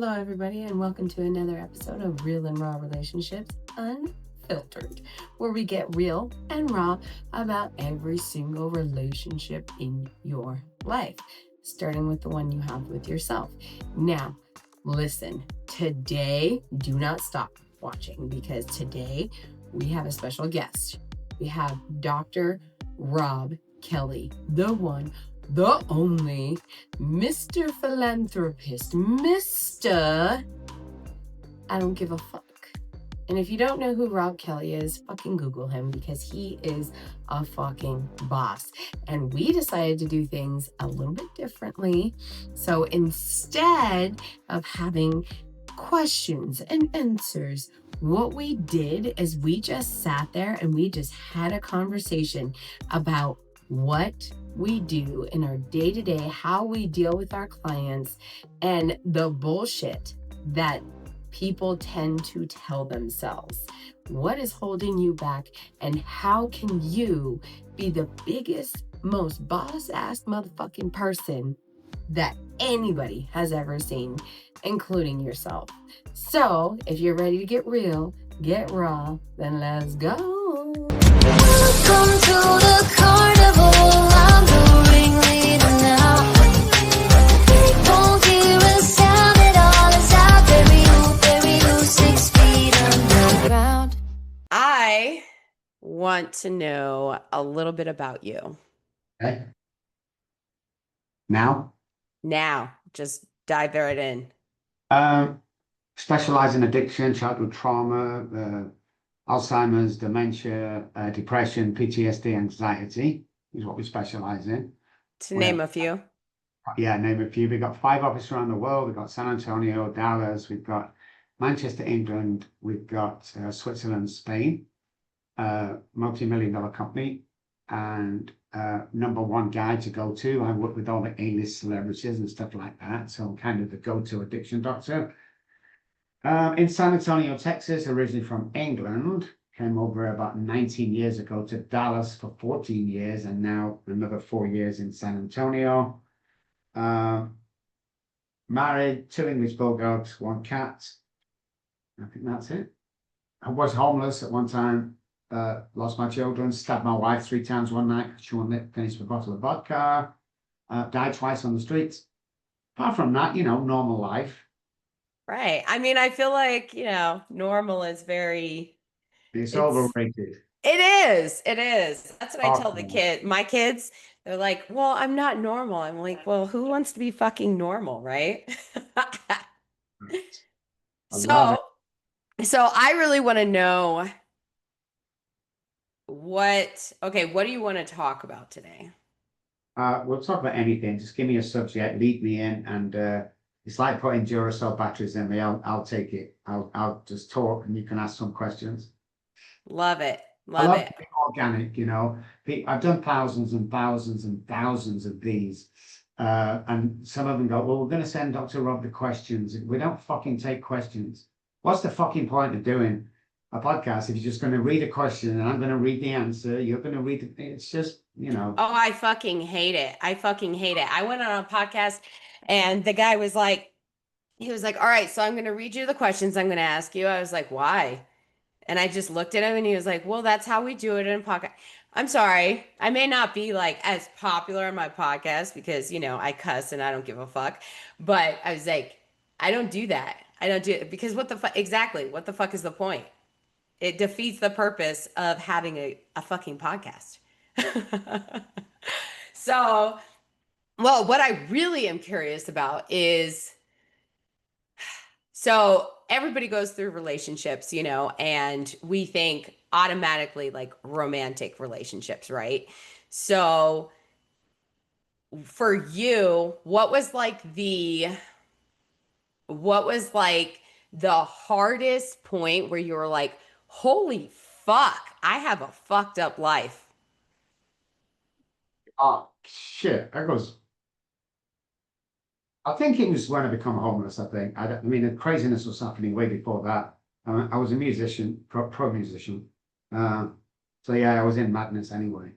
Hello, everybody, and welcome to another episode of Real and Raw Relationships Unfiltered, where we get real and raw about every single relationship in your life, starting with the one you have with yourself. Now, listen, today, do not stop watching because today we have a special guest. We have Dr. Robb Kelly, the one, the only Mr. Philanthropist, Mr. I don't give a fuck. And if you don't know who Robb Kelly is, fucking Google him because he is a fucking boss. And we decided to do things a little bit differently. So instead of having questions and answers, what we did is we just sat there and we just had a conversation about what we do in our day-to-day, how we deal with our clients, and the bullshit that people tend to tell themselves. What is holding you back, and how can you be the biggest, most boss-ass motherfucking person that anybody has ever seen, including yourself? So, if you're ready to get real, get raw, then let's go. Welcome to the carnival. I'm the ringleader now. Won't hear a sound at all as I bury you 6 feet underground. I want to know a little bit about you. Okay. Now, Just dive right in. specialize in addiction, childhood trauma, Alzheimer's, dementia, depression, PTSD, anxiety is what we specialize in. To name a few. Yeah, name a few. We've got 5 offices around the world. We've got San Antonio, Dallas, we've got Manchester, England, we've got Switzerland, Spain, multi-million-dollar company, and #1 guy to go to. I work with all the A-list celebrities and stuff like that, so I'm kind of the go-to addiction doctor. In San Antonio, Texas, originally from England, came over about 19 years ago to Dallas for 14 years, and now another 4 years in San Antonio. Married, 2 English bulldogs, 1 cat. I think that's it. I was homeless at one time, lost my children, stabbed my wife 3 times one night because she wouldn't finish a bottle of vodka, died twice on the streets. Apart from that, normal life. Right. I mean, I feel like, normal is very... It's overrated. It is. That's what I tell my kids. They're like, well, I'm not normal. I'm like, well, who wants to be fucking normal, right? So I really want to know what do you want to talk about today? We'll talk about anything. Just give me a subject, lead me in, and it's like putting Duracell batteries in me. I'll take it. I'll just talk, and you can ask some questions. Love it. I love being organic. I've done thousands and thousands and thousands of these, and some of them go, well, we're going to send Dr. Robb the questions. We don't fucking take questions. What's the fucking point of doing a podcast if you're just going to read a question and I'm going to read the answer? You're going to read it. It's just, Oh, I fucking hate it. I went on a podcast and the guy was like, all right, so I'm going to read you the questions I'm going to ask you. I was like, why? And I just looked at him and he was like, well, that's how we do it in a podcast. I'm sorry. I may not be like as popular on my podcast because, I cuss and I don't give a fuck. But I was like, I don't do that. I don't do it because what the fuck? Exactly. What the fuck is the point? It defeats the purpose of having a fucking podcast. So, well, what I really am curious about is, so everybody goes through relationships, and we think automatically like romantic relationships, right? So for you, what was like the hardest point where you were like, holy fuck, I have a fucked up life? oh shit, I think it was when I became homeless. I mean, the craziness was happening way before that. I was a musician, pro musician. So yeah, I was in madness anyway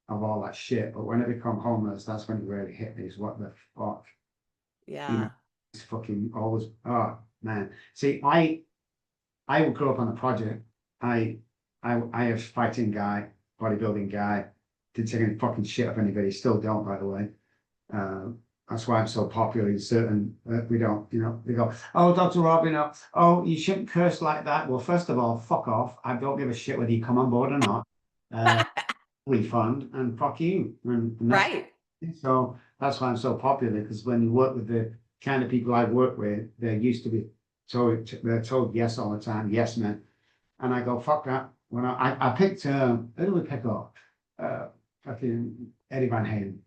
of all that shit. But when I became homeless, that's when it really hit me. Is what the fuck? Yeah. It's fucking always, oh man. See, I grew up on a project. I I have fighting guy, bodybuilding guy. Didn't take any fucking shit of anybody. Still don't, by the way. Uh, that's why I'm so popular in certain. We don't, they go, oh, Dr. Rob, oh, you shouldn't curse like that. Well, first of all, fuck off. I don't give a shit whether you come on board or not. Uh, refund and fuck you. And that's Right. so that's why I'm so popular because when you work with the kind of people I work with, they're used to be they're told yes all the time, yes, man. And I go, fuck that. When I picked, who did we pick up? Uh, fucking Eddie Van Halen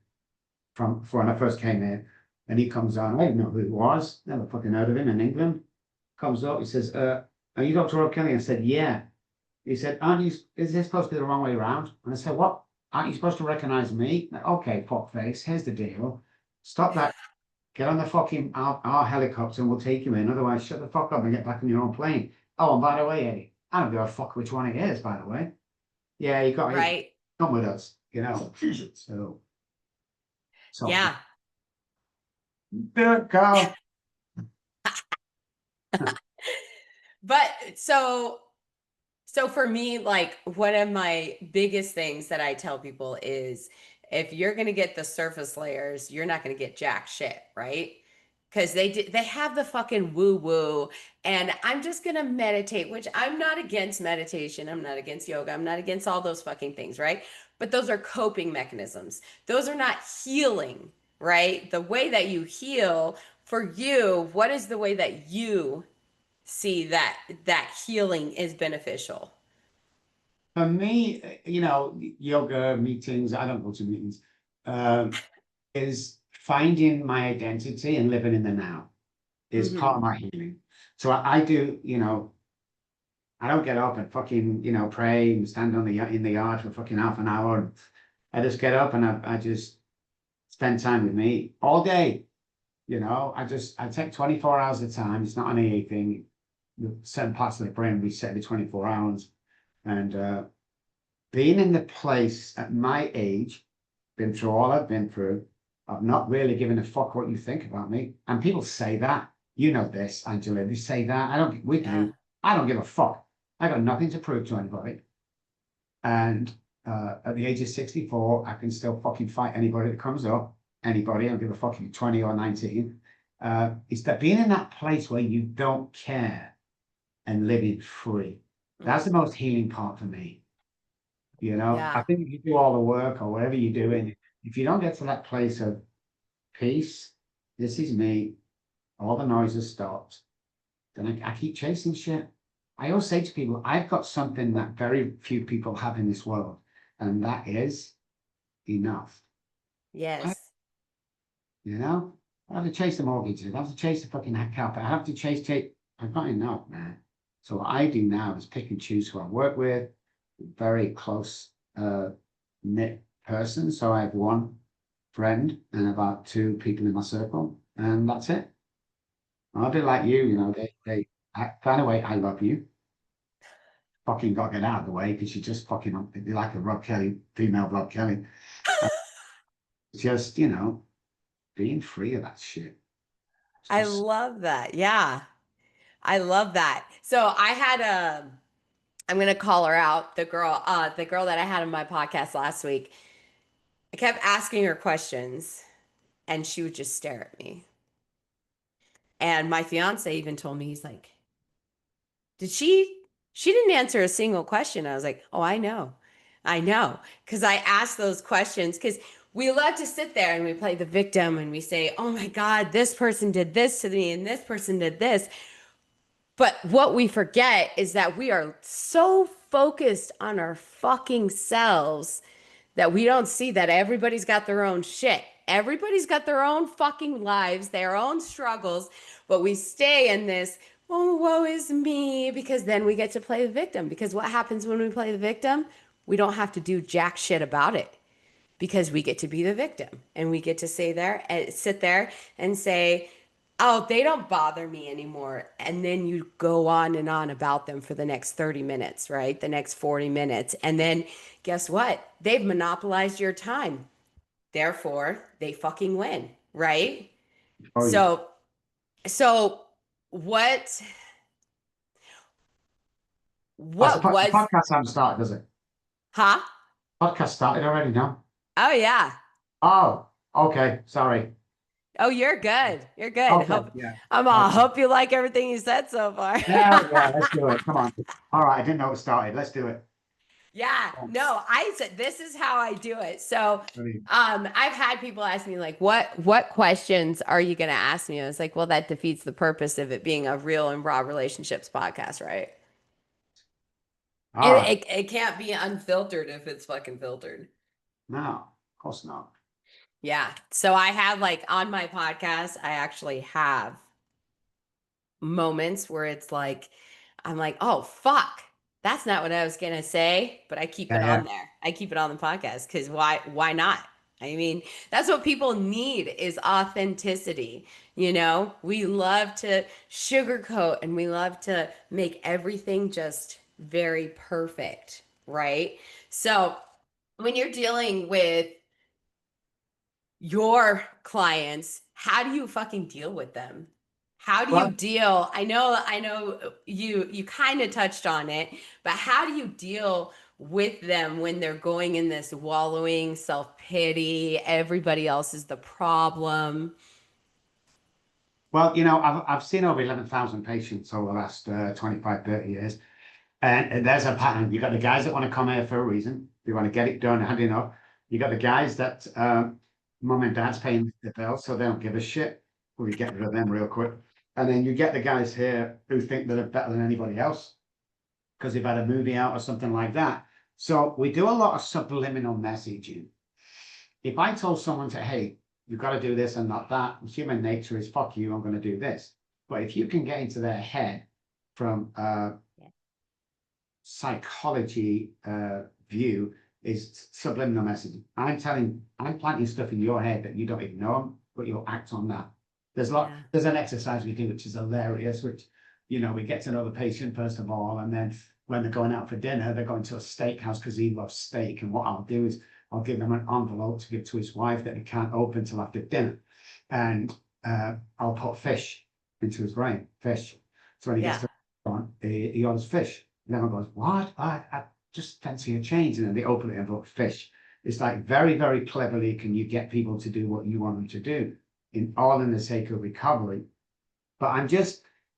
from when I first came here. And he comes on, I didn't know who it was, never fucking heard of him in England. Comes up, he says, are you Dr. Robb Kelly? I said, yeah. He said, aren't you, is this supposed to be the wrong way around? And I said, what? Aren't you supposed to recognize me? Like, okay, fuckface, here's the deal. Stop that. Get on the fucking our helicopter and we'll take you in. Otherwise, shut the fuck up and get back on your own plane. Oh, and by the way, Eddie, I don't give a fuck which one it is, by the way. Yeah, you got it. Right. Come with us. So, so Yeah. go. But so for me, like one of my biggest things that I tell people is if you're going to get the surface layers, you're not going to get jack shit, right? Because they have the fucking woo woo, and I'm just going to meditate, which I'm not against meditation. I'm not against yoga. I'm not against all those fucking things, right? But those are coping mechanisms. Those are not healing, right? The way that you heal for you, what is the way that you see that healing is beneficial? For me, yoga meetings, I don't go to meetings, is finding my identity and living in the now is part of Hmm. my healing. So I do, I don't get up and fucking, pray and stand in the yard for fucking half an hour. I just get up and I just spend time with me all day. I take 24 hours at a time. It's not an AA thing. Certain parts of the brain reset every 24 hours. And being in the place at my age, been through all I've been through, I've not really given a fuck what you think about me. And people say that. You know this, Angela. They say that. I don't with Yeah. you. I don't give a fuck. I got nothing to prove to anybody. And at the age of 64, I can still fucking fight anybody that comes up. Anybody, I don't give a fuck if you're 20 or 19. It's that being in that place where you don't care and living free. That's the Mm. most healing part for me. I Yeah. think if you do all the work or whatever you're doing, if you don't get to that place of peace, this is me, all the noise has stopped, then I keep chasing shit. I always say to people, I've got something that very few people have in this world, and that is enough. I, Yes. you know, I have to chase the mortgages, I have to chase the fucking carpet, I have to chase. I've got enough, man. So what I do now is pick and choose who I work with, very close knit person. So I have one friend and about two people in my circle, and that's it. I'll be like you, by the way, I love you. Fucking got to get out of the way because you just fucking you're like a Rob Kelly, female Rob Kelly. Uh, just, being free of that shit. It's I just love that. Yeah. I love that. So I had I'm gonna call her out, the girl that I had on my podcast last week. I kept asking her questions and she would just stare at me. And my fiance even told me, he's like, did she didn't answer a single question. I was like, oh, I know. I know. Because I asked those questions because we love to sit there and we play the victim and we say, oh my God, this person did this to me and this person did this. But what we forget is that we are so focused on our fucking selves that we don't see that everybody's got their own shit. Everybody's got their own fucking lives, their own struggles, but we stay in this, oh, woe is me, because then we get to play the victim. Because what happens when we play the victim? We don't have to do jack shit about it because we get to be the victim and we get to say there and sit there and say, oh, they don't bother me anymore. And then you go on about them for the next 30 minutes, right? The next 40 minutes. And then guess what? They've monopolized your time. Therefore, they fucking win, right? for you. So So what Oh, so what the was podcast hasn't started, does it? huh? Podcast started already, no? Oh yeah. Oh, okay. Sorry. Oh, you're good. You're good. Okay, Hope yeah. I'm Okay. hope you like everything you said so far. Yeah, yeah, let's do it. Come on. All right, I didn't know it started. Let's do it. Yeah, no, I said this is how I do it. So, Brilliant. I've had people ask me like, what questions are you going to ask me? I was like, well, that defeats the purpose of it being a real and raw relationships podcast, right? All right. It can't be unfiltered if it's fucking filtered. No, of course not. Yeah. So I have like on my podcast, I actually have moments where it's like, I'm like, oh, fuck. That's not what I was gonna say, but I keep Yeah, it yeah. on there. I keep it on the podcast because why not? I mean, that's what people need is authenticity. You know, we love to sugarcoat and we love to make everything just very perfect, right? So when you're dealing with your clients, how do you fucking deal with them? How do you Well, deal? I know you kind of touched on it, but how do you deal with them when they're going in this wallowing self-pity, everybody else is the problem? well, you know, I've seen over 11,000 patients over the last 25, 30 years. And there's a pattern. You got the guys that want to come here for a reason. They want to get it done, had enough. You got the guys that mum and dad's paying the bill, so they don't give a shit. We get rid of them real quick. And then you get the guys here who think that they're better than anybody else because they've had a movie out or something like that. So we do a lot of subliminal messaging. If I told someone to, hey, you've got to do this and not that, human nature is fuck you, I'm going to do this. But if you can get into their head from psychology view is subliminal messaging. I'm planting stuff in your head that you don't even know, but you'll act on that. Yeah. There's an exercise we do, which is hilarious, which, you know, we get to know the patient first of all, and then when they're going out for dinner, they're going to a steakhouse because he loves steak. And what I'll do is I'll give him an envelope to give to his wife that he can't open till after dinner. And I'll put fish into his brain, fish. So when he gets Yeah. to the restaurant, he orders fish. And everyone goes, what? I just fancy a change. And then they open it and vote fish. It's like very, very cleverly can you get people to do what you want them to do, all in the sake of recovery. But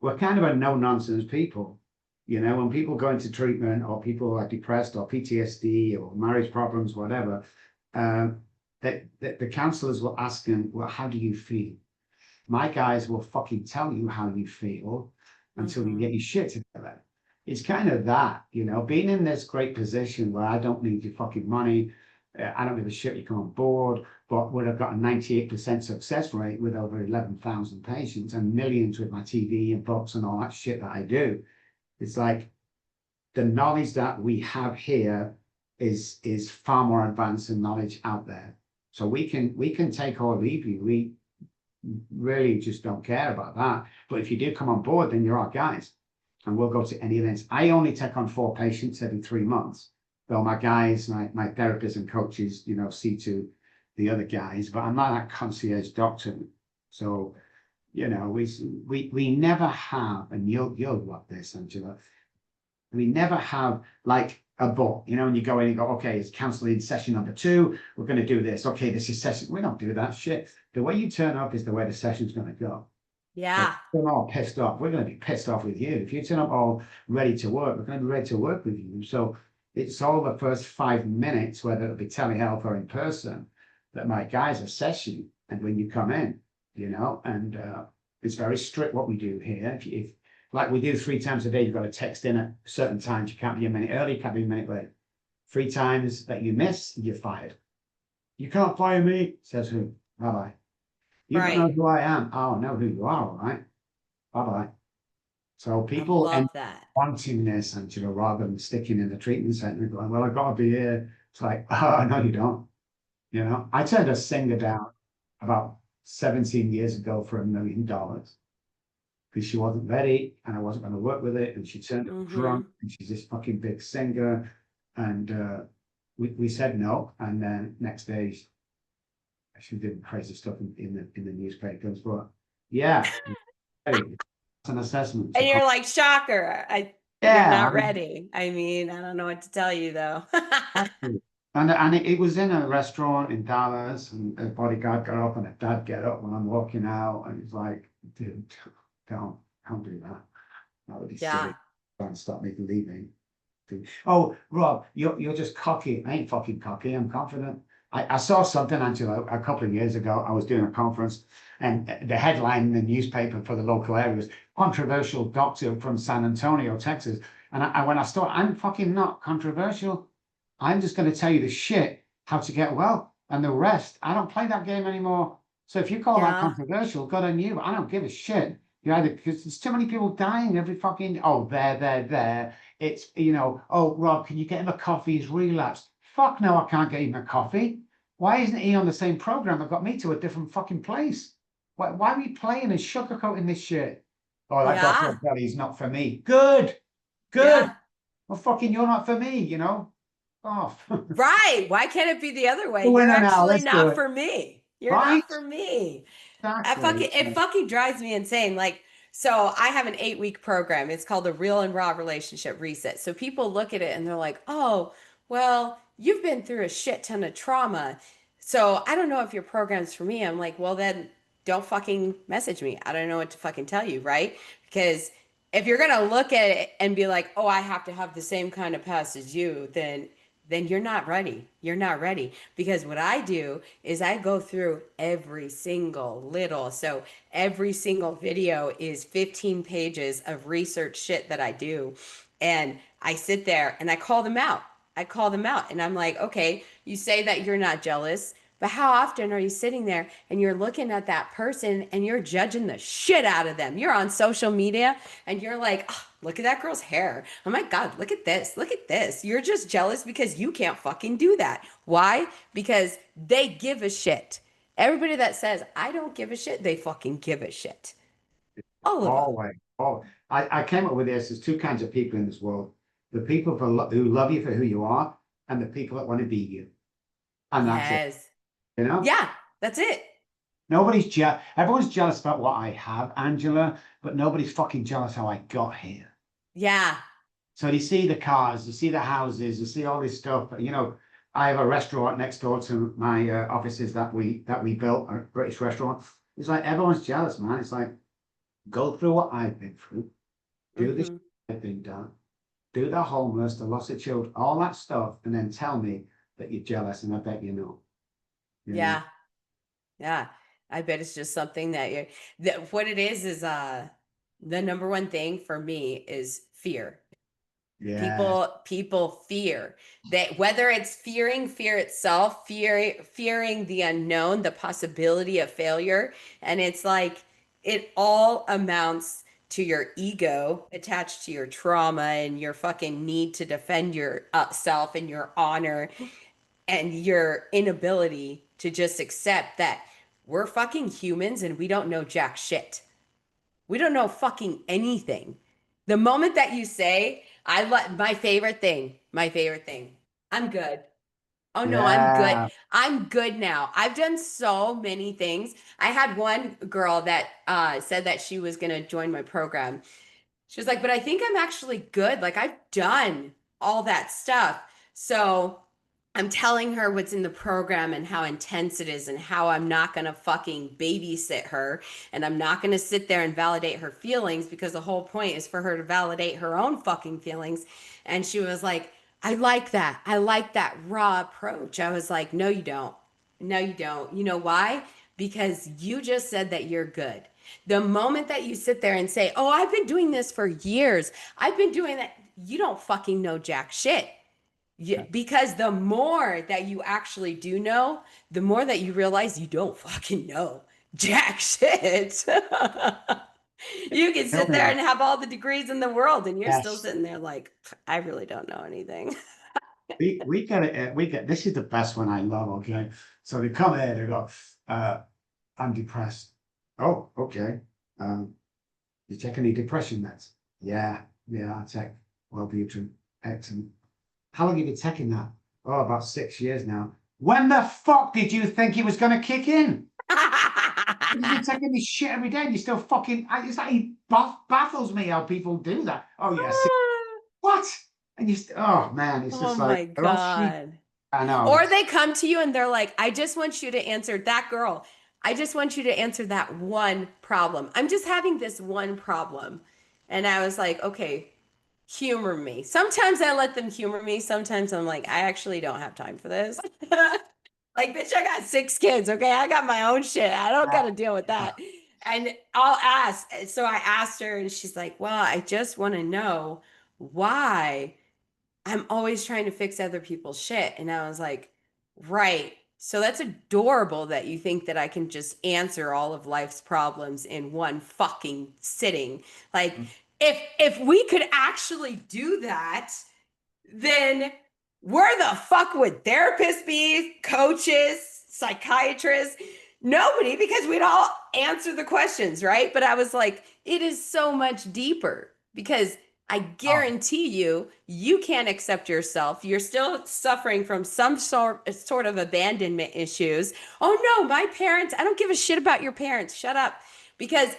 we're kind of a no-nonsense people. You know, when people go into treatment or people are depressed or PTSD or marriage problems, whatever, that the counselors will ask them, well, how do you feel? My guys will fucking tell you how you feel until you get your shit together. It's kind of that, you know, being in this great position where I don't need your fucking money. I don't give a shit you come on board, but would have got a 98% success rate with over 11,000 patients and millions with my TV and books and all that shit that I do. It's like the knowledge that we have here is far more advanced than knowledge out there. So we can take or leave you. We really just don't care about that. But if you do come on board, then you're our guys. And we'll go to any events. I only take on 4 patients every 3 months. Though my guys, my therapists and coaches, you know, see to the other guys, but I'm not that concierge doctor. So, you know, we never have, and you'll love this, Angela. We never have like a book, you know, and you go in and go, okay, it's counseling session number 2. We're going to do this. Okay, this is session. We don't do that shit. The way you turn up is the way the session's going to go. Yeah. So we're all pissed off. We're going to be pissed off with you. If you turn up all ready to work, we're going to be ready to work with you. So it's all the first 5 minutes, whether it'll be telehealth or in person, that my guys assess you. And when you come in, you know, and it's very strict what we do here. If like we do 3 times a day, you've got to text in at certain times. You can't be a minute early, you can't be a minute late. 3 times that you miss, you're fired. You can't fire me, says who? Bye-bye. You don't know Right. who I am. Oh, I know who you are, all right? Bye-bye. So I people end love up that. wanting this, and you know, rather than sticking in the treatment center and going, well, I've got to be here. It's like, oh, no, you don't. You know, I turned a singer down about 17 years ago for $1 million because she wasn't ready and I wasn't going to work with it. And she turned up drunk and she's this fucking big singer. And we said no. And then next day, she did crazy stuff in the newspapers. But yeah, It's an assessment. And you're like, shocker, you're Yeah, not ready. I mean, I don't know what to tell you though. exactly. And it was in a restaurant in Dallas, and a bodyguard got up and a dad get up when I'm walking out, and he's like, dude, don't do that. That would be Yeah. silly. Don't stop me believing. Oh, Rob, you're just cocky. I ain't fucking cocky. I'm confident. I saw something, Angela, a couple of years ago. I was doing a conference, and the headline in the newspaper for the local area was controversial doctor from San Antonio, Texas. And when I started, I'm fucking not controversial. I'm just going to tell you the shit, how to get well, and the rest. I don't play that game anymore. So if you call that Yeah. controversial, good on you. I don't give a shit. You either because there's too many people dying every fucking. Oh, there. It's, oh, Rob, can you get him a coffee? He's relapsed. Fuck no, I can't get him a coffee. Why isn't he on the same program that got me to a different fucking place? Why are we playing and sugarcoating this shit? Oh, that Dr. Yeah. Robb Kelly is not for me. Good. Yeah. Well, fucking, you're not for me, Off. Right. Why can't it be the other way? The You're winner now. actually Let's do not it. for me. You're Right? not for me. Exactly. It fucking drives me insane. Like, so I have an 8-week program. It's called the Real and Raw Relationship Reset. So people look at it and they're like, oh, well, you've been through a shit ton of trauma. So I don't know if your program's for me. I'm like, well, then don't fucking message me. I don't know what to fucking tell you, right? Because if you're gonna look at it and be like, oh, I have to have the same kind of past as you, then you're not ready. You're not ready. Because what I do is I go through every single little. So every single video is 15 pages of research shit that I do. And I sit there and I call them out. I call them out and I'm like, okay, you say that you're not jealous, but how often are you sitting there and you're looking at that person and you're judging the shit out of them? You're on social media and you're like, oh, look at that girl's hair. Oh my God, look at this. Look at this. You're just jealous because you can't fucking do that. Why? Because they give a shit. Everybody that says, I don't give a shit, they fucking give a shit. All of them. Always. Oh, I came up with this. There's two kinds of people in this world. The people who love you for who you are, and the people that want to be you. And that's it. Yes. You know? Yeah, that's it. Nobody's jealous. Everyone's jealous about what I have, Angela, but nobody's fucking jealous how I got here. Yeah. So you see the cars, you see the houses, you see all this stuff. I have a restaurant next door to my offices that we built, a British restaurant. It's like everyone's jealous, man. It's like, go through what I've been through, do the shit I've been done, do the homeless, the loss of children, all that stuff, and then tell me that you're jealous, and I bet you know. Yeah. Yeah. I bet it's just something that what it is the number one thing for me is fear. Yeah. People fear that, whether it's fearing fear itself, fearing the unknown, the possibility of failure. And it's like it all amounts to your ego attached to your trauma and your fucking need to defend your self and your honor and your inability to just accept that we're fucking humans and we don't know jack shit. We don't know fucking anything. The moment that you say, my favorite thing, I'm good. Oh no, I'm good. Yeah. I'm good now. I've done so many things. I had one girl that said that she was going to join my program. She was like, but I think I'm actually good. Like I've done all that stuff. So I'm telling her what's in the program and how intense it is and how I'm not going to fucking babysit her and I'm not going to sit there and validate her feelings because the whole point is for her to validate her own fucking feelings. And she was like, I like that. I like that raw approach. I was like, no, you don't. No, you don't. You know why? Because you just said that you're good. The moment that you sit there and say, oh, I've been doing this for years, I've been doing that, you don't fucking know jack shit. Because the more that you actually do know, the more that you realize you don't fucking know jack shit. You can sit there and have all the degrees in the world and you're still Yes. sitting there like, I really don't know anything. We get it. This is the best one I love. Okay. So they come in, they go, I'm depressed. Oh, okay. You take any depression meds? Yeah, I take Wellbutrin, excellent. How long have you been taking that? Oh, about 6 years now. When the fuck did you think it was going to kick in? You're taking this shit every day and you still fucking, it's like, it baffles me how people do that. Oh, yes. What? And oh man, it's Oh just like, my they're all sheep. God. I know. Or they come to you and they're like, I just want you to answer that girl. I just want you to answer that one problem. I'm just having this one problem. And I was like, okay, humor me. Sometimes I let them humor me. Sometimes I'm like, I actually don't have time for this. Like, bitch, I got 6 kids. Okay. I got my own shit. I don't got to deal with that. And I'll ask. So I asked her and she's like, well, I just want to know why I'm always trying to fix other people's shit. And I was like, right. So that's adorable that you think that I can just answer all of life's problems in one fucking sitting. Like, if we could actually do that, then where the fuck would therapists be, coaches, psychiatrists? Nobody, because we'd all answer the questions, right? But I was like, it is so much deeper because I guarantee you, you can't accept yourself. You're still suffering from some sort of abandonment issues. Oh no, my parents, I don't give a shit about your parents. Shut up. Because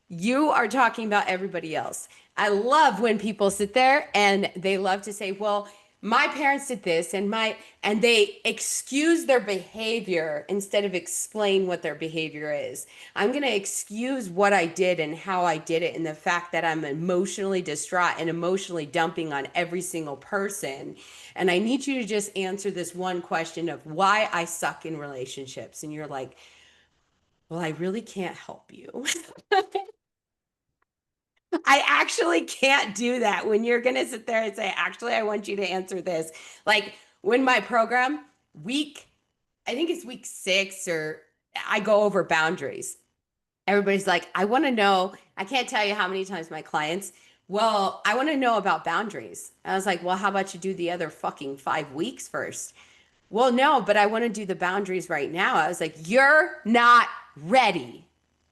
you are talking about everybody else. I love when people sit there and they love to say, well, my parents did this and they excuse their behavior instead of explain what their behavior is. I'm going to excuse what I did and how I did it and the fact that I'm emotionally distraught and emotionally dumping on every single person. And I need you to just answer this one question of why I suck in relationships. And you're like, well, I really can't help you. I actually can't do that when you're going to sit there and say, actually, I want you to answer this. Like when my program, I think it's week 6, or I go over boundaries. Everybody's like, I want to know. I can't tell you how many times my clients, well, I want to know about boundaries. I was like, well, how about you do the other fucking 5 weeks first? Well, no, but I want to do the boundaries right now. I was like, you're not ready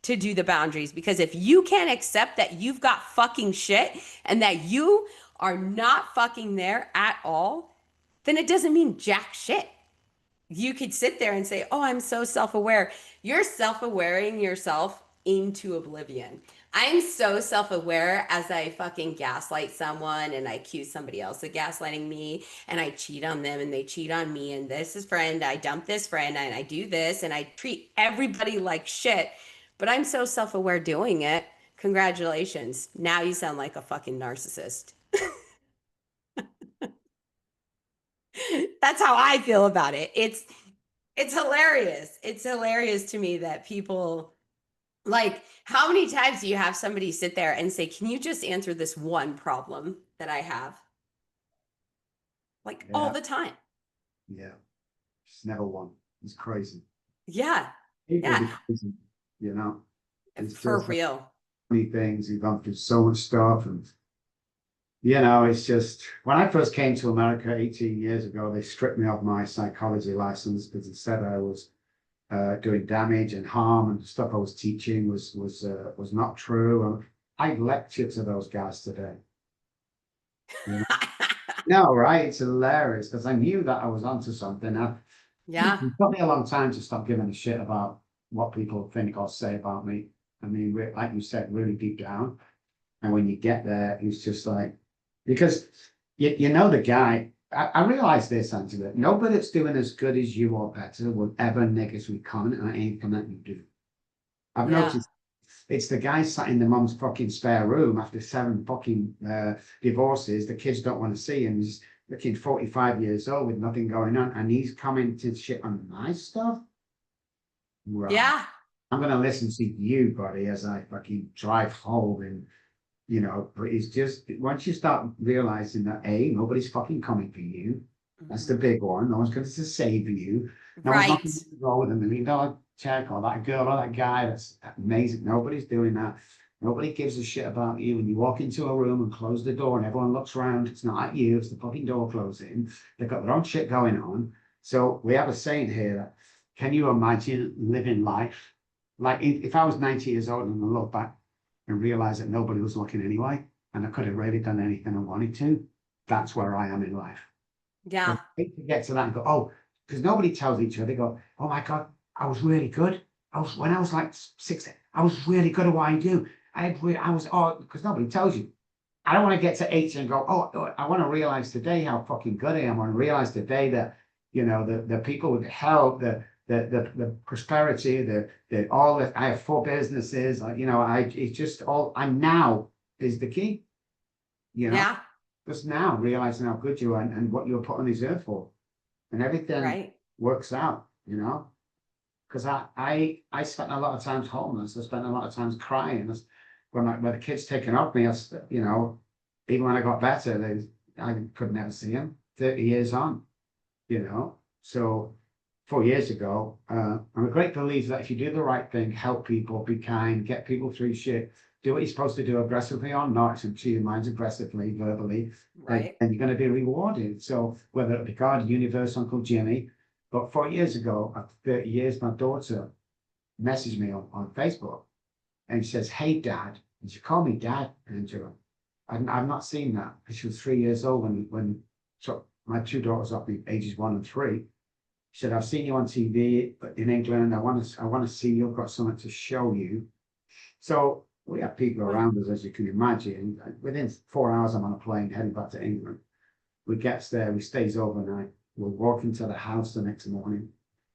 to do the boundaries because if you can't accept that you've got fucking shit and that you are not fucking there at all, then it doesn't mean jack shit. You could sit there and say, oh, I'm so self-aware. You're self-awareing yourself into oblivion. I'm so self-aware as I fucking gaslight someone and I accuse somebody else of gaslighting me and I cheat on them and they cheat on me and this is friend, I dump this friend and I do this and I treat everybody like shit. But I'm so self-aware doing it. Congratulations. Now you sound like a fucking narcissist. That's how I feel about it. It's hilarious. It's hilarious to me that people like how many times do you have somebody sit there and say, "Can you just answer this one problem that I have?" Like all Yeah, the time. yeah. It's never one. It's crazy. Yeah. People Yeah. be crazy, you know. It's For just like real. many things. You've gone through so much stuff, and it's just when I first came to America 18 years ago, they stripped me of my psychology license because it said I was doing damage and harm, and the stuff I was teaching was not true. And I lecture to those guys today. You know? No, right? It's hilarious because I knew that I was onto something. Yeah. It took me a long time to stop giving a shit about what people think or say about me. I mean, like you said, really deep down. And when you get there, it's just like, because you know the guy. I realize this, Angela. Nobody that's doing as good as you or better will ever negatively comment on anything that you do. I've Yeah. noticed it's the guy sat in the mum's fucking spare room after 7 fucking divorces. The kids don't want to see him. He's looking 45 years old with nothing going on, and he's commenting shit on my stuff. Right. Yeah. I'm gonna listen to you, buddy, as I fucking drive home, and but it's just once you start realizing that nobody's fucking coming for you. That's the Mhm. big one. No one's going to save you. No one's not Right. going to go with $1 million check or that girl or that guy. That's amazing. Nobody's doing that. Nobody gives a shit about you. When you walk into a room and close the door and everyone looks around, it's not at you, it's the fucking door closing. They've got their own shit going on. So we have a saying here that can you imagine living life? Like if I was 90 years old and I look back and realize that nobody was looking anyway, and I could have really done anything I wanted to, that's where I am in life. So Yeah. I hate to get to that and go, oh, because nobody tells each other, they go, oh my God, I was really good. when I was like 16, I was really good at what I do. I was, oh, because nobody tells you. I don't want to get to 80 and go, oh, I want to realize today how fucking good I am. I want to realize today that, the people with the help, the prosperity, all that I have 4 businesses, it's just I'm now is the key, Yeah. just now realizing how good you are and what you're put on this earth for. And everything Right. works out, because I spent a lot of times homeless. I spent a lot of times crying. When the kids taken off me, even when I got better, I could never see them. 30 years on, So 4 years ago, I'm a great believer that if you do the right thing, help people, be kind, get people through shit, do what you're supposed to do aggressively or not, and your minds aggressively, verbally, Right. and you're going to be rewarded. So whether it be God, universe, Uncle Jimmy, but 4 years ago, after 30 years, my daughter messaged me on Facebook and she says, "Hey, Dad." And she called me Dad, Angela. I've not seen that. She was 3 years old when so my 2 daughters are ages 1 and 3. She said, "I've seen you on TV in England. I want to see you. I've got something to show you." So we have people Wow. around us, as you can imagine. Within 4 hours, I'm on a plane heading back to England. We gets there, we stays overnight. We're walking to the house the next morning.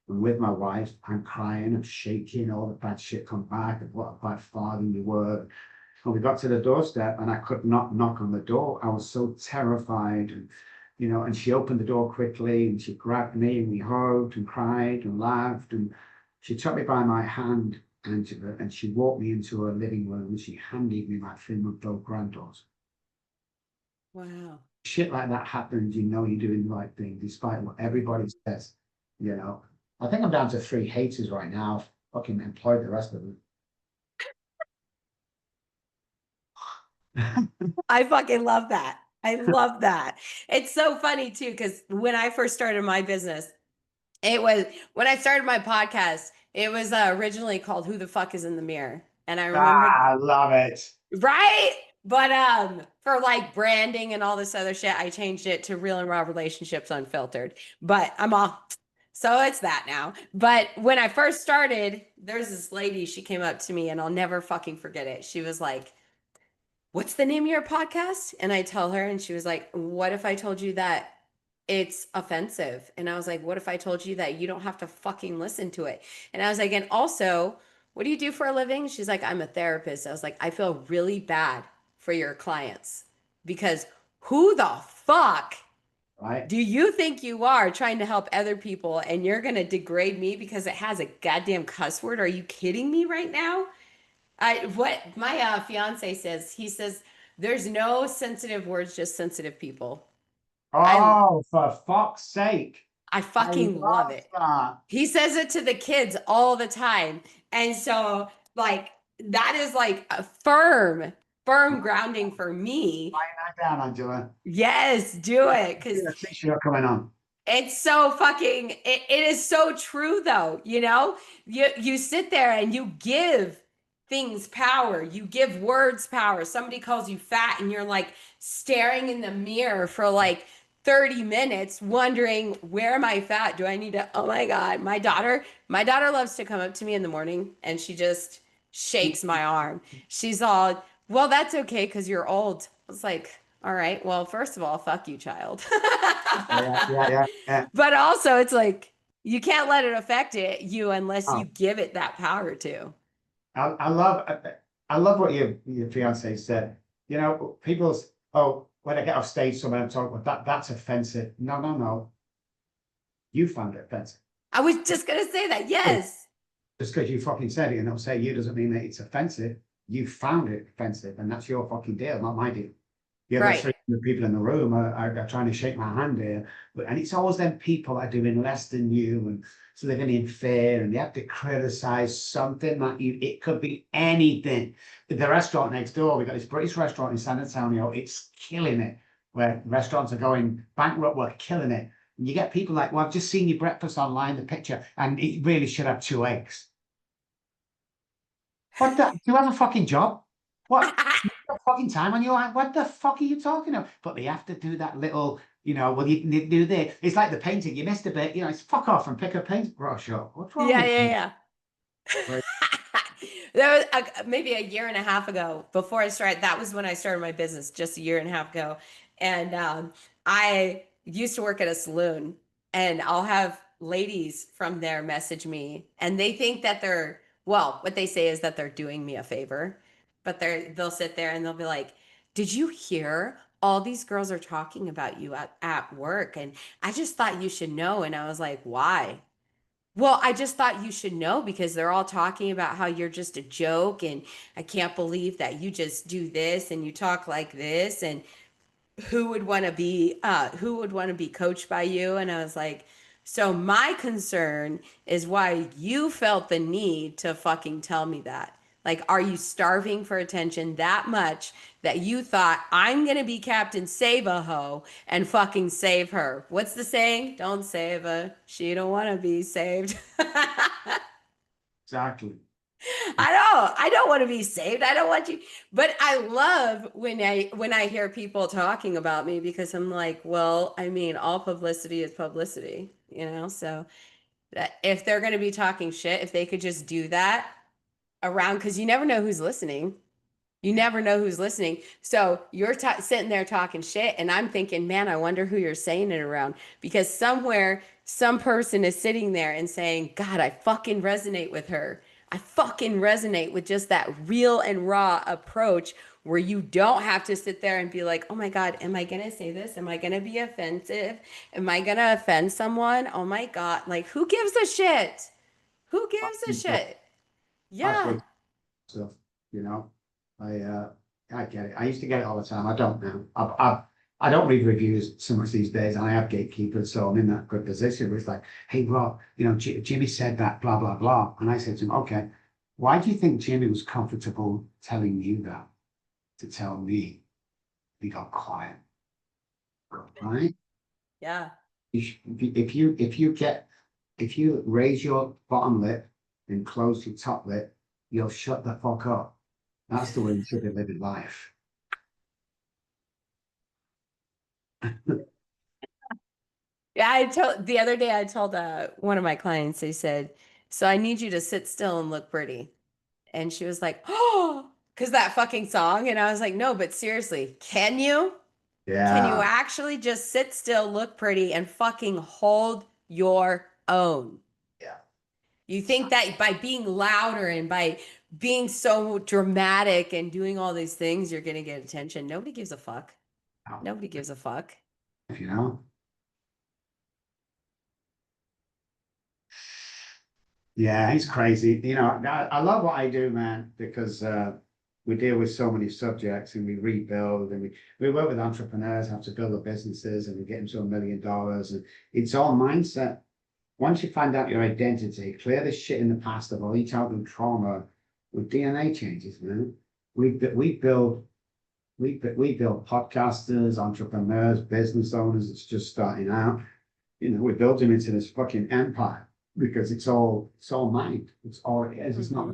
And with my wife, I'm crying, I'm shaking, all the bad shit come back, and what a bad father you were. And we got to the doorstep and I could not knock on the door. I was so terrified. And she opened the door quickly and she grabbed me and we hugged and cried and laughed. And she took me by my hand, Angela, and she walked me into her living room and she handed me my 3-month-old granddaughter. Wow. Shit like that happens, you're doing the right thing, despite what everybody says. I think I'm down to 3 haters right now. Fucking employed the rest of them. I fucking love that. I love that. It's so funny too, because when I first started my business, when I started my podcast, it was originally called Who the Fuck is in the Mirror. And I remember, I love it. right? But for like branding and all this other shit, I changed it to Real and Raw Relationships Unfiltered. But so it's that now. But when I first started, there's this lady, she came up to me and I'll never fucking forget it. She was like, "What's the name of your podcast?" And I tell her, and she was like, "What if I told you that it's offensive?" And I was like, "What if I told you that you don't have to fucking listen to it?" And I was like, "And also, what do you do for a living?" She's like, "I'm a therapist." I was like, "I feel really bad for your clients because who the fuck Right? do you think you are trying to help other people and you're going to degrade me because it has a goddamn cuss word? Are you kidding me right now?" What my fiance says, he says, "There's no sensitive words, just sensitive people." I Oh, for fuck's sake. I I fucking love love it. that. He says it to the kids all the time. And so like that is like a firm grounding for me. Write that down, Angela. Yes, do it. Yeah, Cause t-shirt coming on. it's so fucking it is so true though, you sit there and you give things power, you give words power. Somebody calls you fat and you're like staring in the mirror for like 30 minutes wondering, where am I fat? Do I need to, oh my god, my daughter loves to come up to me in the morning and she just shakes my arm. She's all, "Well, that's okay because you're old." I was like, all right, well, first of all, fuck you, child. Yeah. But also, it's like you can't let it affect you unless you Oh, give it that power to. I love what your fiance said. People's, when I get off stage somewhere and talk, well, that's offensive. No, no, no. You found it offensive. I was just gonna say that. Yes. Just because you fucking said it and don't say you doesn't mean that it's offensive. You found it offensive, and that's your fucking deal, not my deal. The other Right. 300 people in the room are trying to shake my hand here, and it's always them people that are doing less than you and living in fear, and they have to criticize something that it could be anything. The restaurant next door, we got this British restaurant in San Antonio. It's killing it. Where restaurants are going bankrupt, we're killing it. And you get people like, "Well, I've just seen your breakfast online, the picture, and it really should have 2 eggs." What the? Do you have a fucking job? What? You got fucking time on your hand? What the fuck are you talking about? But they have to do that little, well, you can do this. It's like the painting. You missed a bit, it's fuck off and pick a paintbrush up. What's wrong Yeah, with yeah, you? yeah. Right. There was maybe a year and a half ago before I started. That was when I started my business, just a year and a half ago. And I used to work at a saloon, and I'll have ladies from there message me, and they think that they're, well, what they say is that they're doing me a favor, but they'll sit there and they'll be like, "Did you hear? All these girls are talking about you at work, and I just thought you should know." And I was like, "Why?" Well, I just thought you should know because they're all talking about how you're just a joke, and I can't believe that you just do this and you talk like this, and who would want to be coached by you? And I was like, so my concern is why you felt the need to fucking tell me that. Like, are you starving for attention that much that you thought I'm gonna be Captain Save a Ho and fucking save her? What's the saying? Don't save her. She don't want to be saved. Exactly. I don't want to be saved. I don't want you. But I love when I hear people talking about me because I'm like, well, I mean, all publicity is publicity, you know? So that if they're going to be talking shit, if they could just do that around, because you never know who's listening. You never know who's listening. So you're sitting there talking shit, and I'm thinking, man, I wonder who you're saying it around. Because somewhere, some person is sitting there and saying, God, I fucking resonate with her. I fucking resonate with just that real and raw approach where you don't have to sit there and be like, oh my God, am I going to say this? Am I going to be offensive? Am I going to offend someone? Oh my God. Like, who gives a shit? Who gives a shit? That's Yeah. what stuff, you know. I uh I get it. I used to get it all the time. I don't now. I don't read reviews so much these days, and I have gatekeepers, so I'm in that good position where it's like, hey Rob, Jimmy said that, blah blah blah. And I said to him, okay, why do you think Jimmy was comfortable telling you that to tell me? He got quiet, right? Yeah. If you raise your bottom lip and close your top lip, you'll shut the fuck up. That's the way you should be living life. Yeah, I told the other day I told one of my clients, they said, so I need you to sit still and look pretty. And she was like, oh, because that fucking song. And I was like, no, but seriously, can you? Can you Yeah, actually just sit still, look pretty, and fucking hold your own? yeah. You think that by being louder and by being so dramatic and doing all these things, you're going to get attention. Nobody gives a fuck. Wow. Nobody gives a fuck. You know? Yeah, he's crazy. I love what I do, man, because we deal with so many subjects and we rebuild and we work with entrepreneurs, have to build their businesses and we get them to $1 million. And it's all mindset. Once you find out your identity, clear the shit in the past of all your childhood trauma with DNA changes, man. We build podcasters, entrepreneurs, business owners that's just starting out. We built him into this fucking empire because it's all mind. It's all it is. Hmm.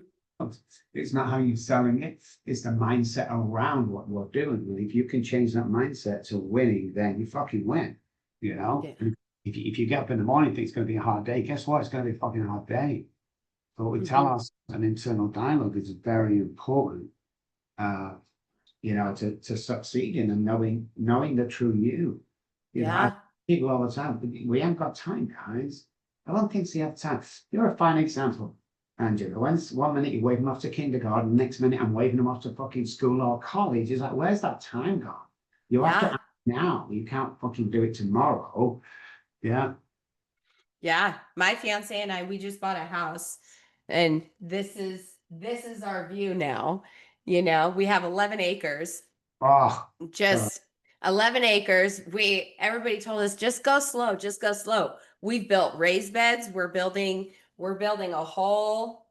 It's not how you're selling it. It's the mindset around what we're doing. And if you can change that mindset to winning, then you fucking win. Yeah. And if you get up in the morning and think it's going to be a hard day, guess what? It's going to be a fucking hard day. But we tell Hmm. us an internal dialogue is very important. Uh, to succeed in and knowing the true you. I Yeah. people all the time, we haven't got time, guys. I don't think we have time. You're a fine example, Angela. One minute you're waving them off to kindergarten, next minute I'm waving them off to fucking school or college. It's like, where's that time gone? You have to Yeah. act now. You can't fucking do it tomorrow. Yeah. Yeah. My fiance and I, we just bought a house, and this is our view now. We have 11 acres, Oh, uh, just 11 acres. Everybody told us just go slow, just go slow. We've built raised beds. We're building a whole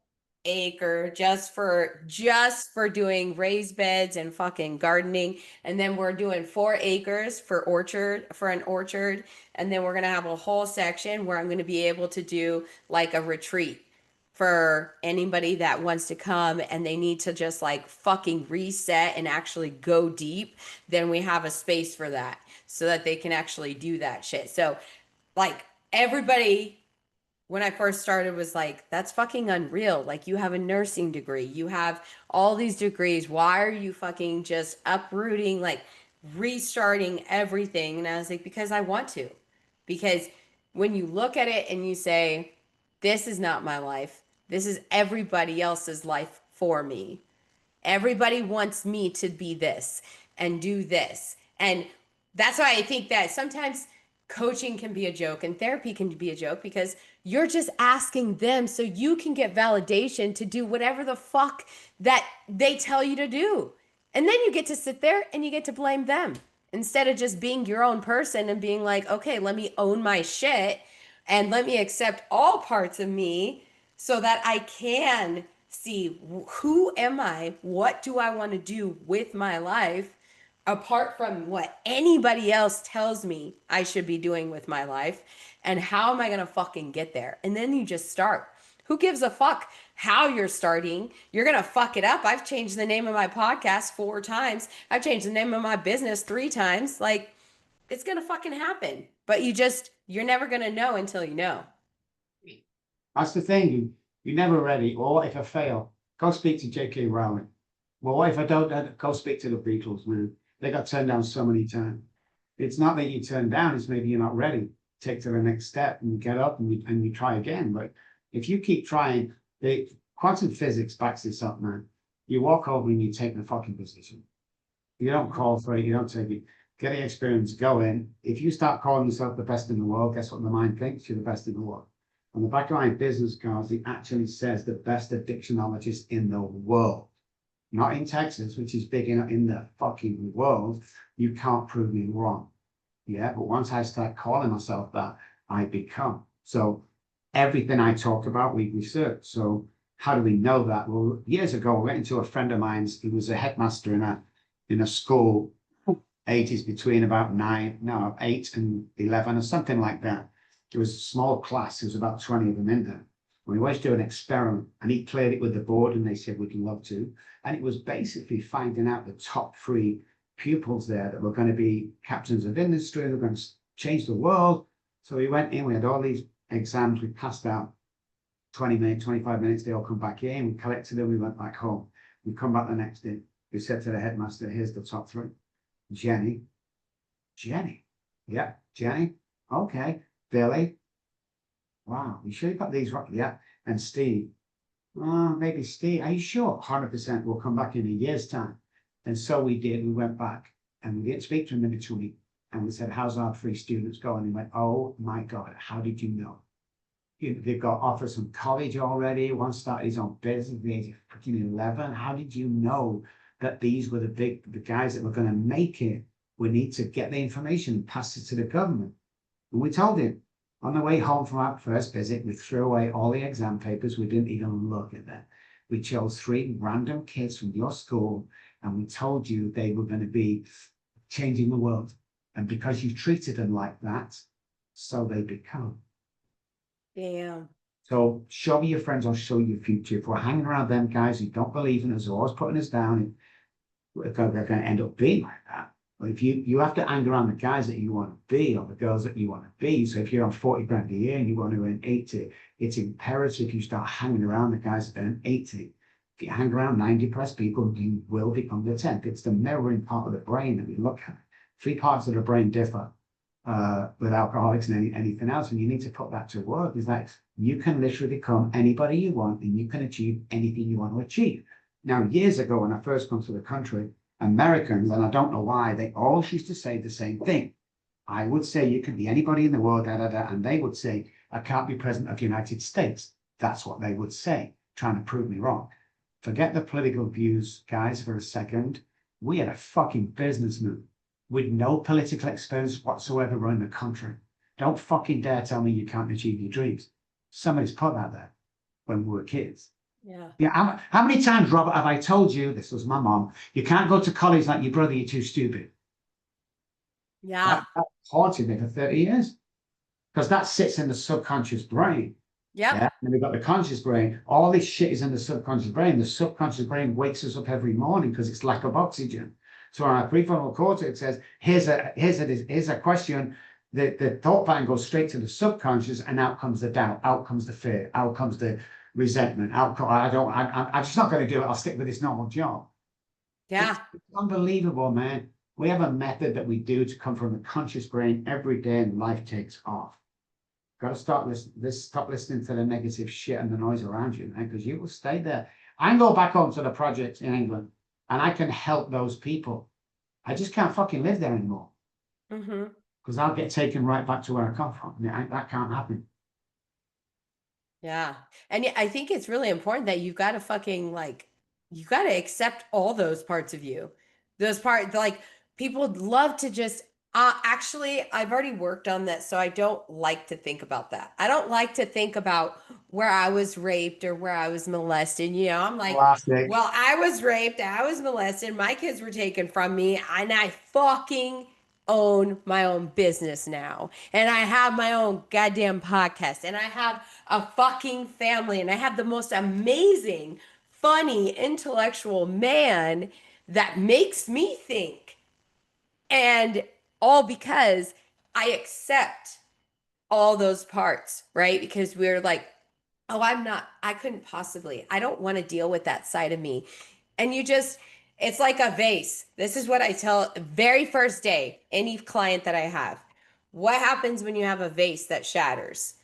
acre just for doing raised beds and fucking gardening. And then we're doing 4 acres for an orchard. And then we're gonna have a whole section where I'm gonna be able to do like a retreat for anybody that wants to come and they need to just like fucking reset and actually go deep. Then we have a space for that so that they can actually do that shit. So like everybody when I first started was like, that's fucking unreal. Like, you have a nursing degree, you have all these degrees. Why are you fucking just uprooting, like restarting everything? And I was like, because I want to. Because when you look at it and you say, this is not my life, this is everybody else's life for me. Everybody wants me to be this and do this. And that's why I think that sometimes coaching can be a joke and therapy can be a joke, because you're just asking them so you can get validation to do whatever the fuck that they tell you to do. And then you get to sit there and you get to blame them instead of just being your own person and being like, okay, let me own my shit and let me accept all parts of me so that I can see who am I, what do I want to do with my life apart from what anybody else tells me I should be doing with my life, and how am I going to fucking get there? And then you just start. Who gives a fuck how you're starting? You're going to fuck it up. I've changed the name of my podcast 4 times. I've changed the name of my business 3 times. Like, it's going to fucking happen. But you're never going to know until you know. That's the thing. You're never ready. Or what if I fail? Go speak to J.K. Rowling. Well, what if I don't? Go speak to the Beatles, man. They got turned down so many times. It's not that you turn down, it's maybe you're not ready. Take to the next step and you get up and you try again. But if you keep trying, the quantum physics backs this up, man. You walk over and you take the fucking position. You don't call for it, you don't take it. Get the experience, go in. If you start calling yourself the best in the world, guess what the mind thinks? You're the best in the world. On the back of my business cards, it actually says the best addictionologist in the world. Not in Texas, which is big enough in the fucking world. You can't prove me wrong. Yeah, but once I start calling myself that, I become. So everything I talk about, we research. So how do we know that? Well, years ago, I went into a friend of mine's. He was a headmaster in a school, ages between about 8 and 11 or something like that. It was a small class. There was about 20 of them in there. We always do an experiment, and he cleared it with the board, and they said, we'd love to. And it was basically finding out the top 3 pupils there that were going to be captains of industry, they're going to change the world. So we went in, we had all these exams, we passed out 20 minutes, 25 minutes, they all come back in, we collected them, we went back home. We come back the next day, we said to the headmaster, here's the top 3. Jenny, yeah, Jenny, okay. Billy, wow, you sure you got these right? Yeah. And Steve, maybe Steve, are you sure? 100% we'll come back in a year's time. And so we did. We went back and we didn't speak to him in between. And we said, how's our 3 students going? And he went, oh my God, how did you know? They've got offers from college already. One started his own business at the age of freaking 11. How did you know that these were the guys that were going to make it? We need to get the information and pass it to the government. And we told him. On the way home from our first visit, we threw away all the exam papers. We didn't even look at them. We chose 3 random kids from your school, and we told you they were going to be changing the world. And because you treated them like that, so they become. Damn. So show me your friends, I'll show you your future. If we're hanging around them guys who don't believe in us, always putting us down, they're going to end up being like that. But if you have to hang around the guys that you want to be or the girls that you want to be. So if you're on 40 grand a year and you want to earn 80, it's imperative you start hanging around the guys that earn 80. If you hang around 90 plus people, you will become the 10th. It's the mirroring part of the brain that we look at. 3 parts of the brain differ with alcoholics and anything else. And you need to put that to work. Is that you can literally become anybody you want and you can achieve anything you want to achieve. Now, years ago, when I first come to the country, Americans, and I don't know why, they all used to say the same thing. I would say you can be anybody in the world, and they would say, I can't be president of the United States. That's what they would say, trying to prove me wrong. Forget the political views, guys, for a second. We had a fucking businessman with no political experience whatsoever running the country. Don't fucking dare tell me you can't achieve your dreams. Somebody's put that there when we were kids. Yeah. How many times, Robert, have I told you, this was my mom, you can't go to college like your brother, you're too stupid. Yeah. That haunted me for 30 years. Because that sits in the subconscious brain. Yep. Yeah. And we've got the conscious brain. All this shit is in the subconscious brain. The subconscious brain wakes us up every morning because it's lack of oxygen. So on our prefrontal cortex says, here's a question. the thought pattern goes straight to the subconscious, and out comes the doubt, out comes the fear, out comes the resentment, I'm just not going to do it. I'll stick with this normal job. Yeah. It's unbelievable, man. We have a method that we do to come from the conscious brain every day, and life takes off. Got to stop listening to the negative shit and the noise around you, man, because you will stay there. I can go back home to the projects in England, and I can help those people. I just can't fucking live there anymore Mm-hmm. because I'll get taken right back to where I come from. That can't happen. Yeah. And I think it's really important that you've got to fucking like, you got to accept all those parts of you. Those parts, like, people love to just, actually, I've already worked on that. So I don't like to think about that. I don't like to think about where I was raped or where I was molested. You know, I'm like, Classic. well, I was raped, I was molested, my kids were taken from me, and I fucking own my own business now. And I have my own goddamn podcast. And I have a fucking family, and I have the most amazing, funny, intellectual man that makes me think. And all because I accept all those parts, right? Because we're like, oh, I couldn't possibly, I don't want to deal with that side of me. And it's like a vase. This is what I tell very first day, any client that I have. What happens when you have a vase that shatters?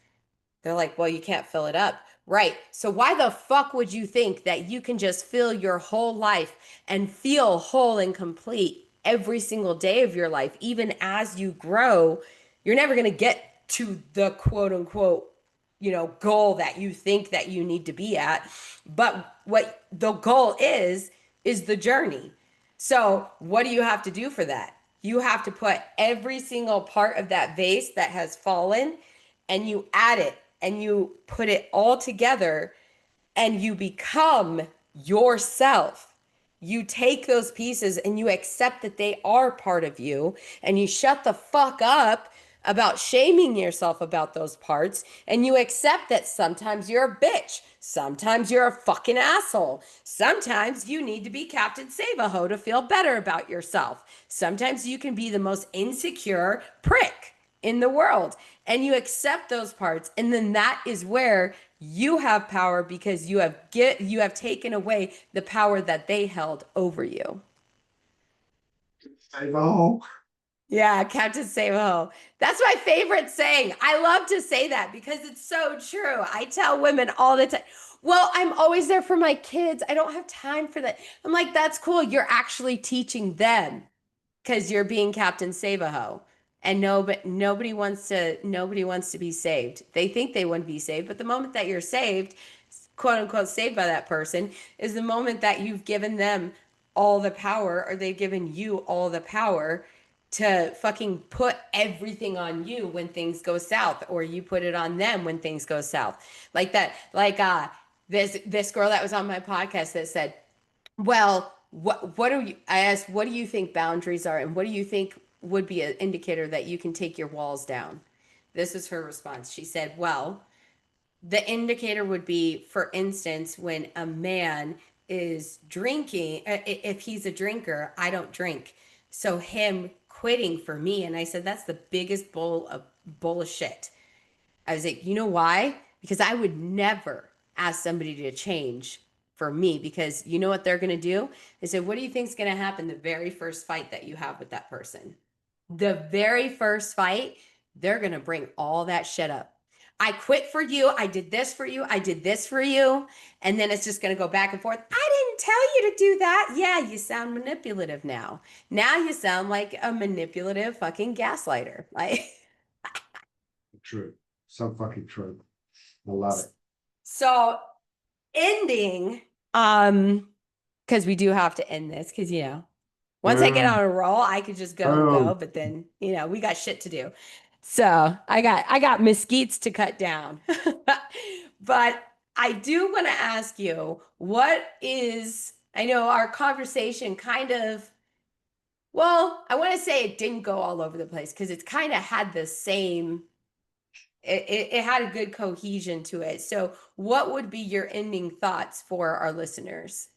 They're like, well, you can't fill it up. Right. So why the fuck would you think that you can just fill your whole life and feel whole and complete every single day of your life, even as you grow? You're never going to get to the quote unquote, goal that you think that you need to be at. But what the goal is the journey. So what do you have to do for that? You have to put every single part of that vase that has fallen, and you add it and you put it all together, and you become yourself. You take those pieces and you accept that they are part of you, and you shut the fuck up about shaming yourself about those parts, and you accept that sometimes you're a bitch, sometimes you're a fucking asshole, sometimes you need to be Captain Save-A-Ho to feel better about yourself, sometimes you can be the most insecure prick in the world, and you accept those parts, and then that is where you have power, because you have taken away the power that they held over you. Save-A-Ho. Yeah, Captain Save-A-Ho. That's my favorite saying. I love to say that because it's so true. I tell women all the time, well, I'm always there for my kids, I don't have time for that. I'm like, that's cool. You're actually teaching them because you're being Captain Save-A-Ho. And nobody wants to be saved. They think they want to be saved, but the moment that you're saved, quote unquote saved by that person, is the moment that you've given them all the power, or they've given you all the power to fucking put everything on you when things go south, or you put it on them when things go south. Like that, like this girl that was on my podcast that said, well, what do you, I asked, what do you think boundaries are, and what do you think would be an indicator that you can take your walls down? This is her response. She said, well, the indicator would be, for instance, when a man is drinking, if he's a drinker, I don't drink. So him quitting for me, and I said, that's the biggest bowl of shit. I was like, you know why? Because I would never ask somebody to change for me, because you know what they're going to do? They said, what do you think is going to happen the very first fight that you have with that person? The very first fight, they're going to bring all that shit up. I quit for you. I did this for you. I did this for you. And then it's just going to go back and forth. I didn't tell you to do that. Yeah, you sound manipulative now. Now you sound like a manipulative fucking gaslighter. Like, True. So fucking true. I love it. so ending, because we do have to end this, because once I get on a roll, I could just go and go, but then we got shit to do. So I got mesquites to cut down. But I do want to ask you, I know our conversation kind of, well, I want to say it didn't go all over the place, because it's kind of had the same, it had a good cohesion to it. So what would be your ending thoughts for our listeners?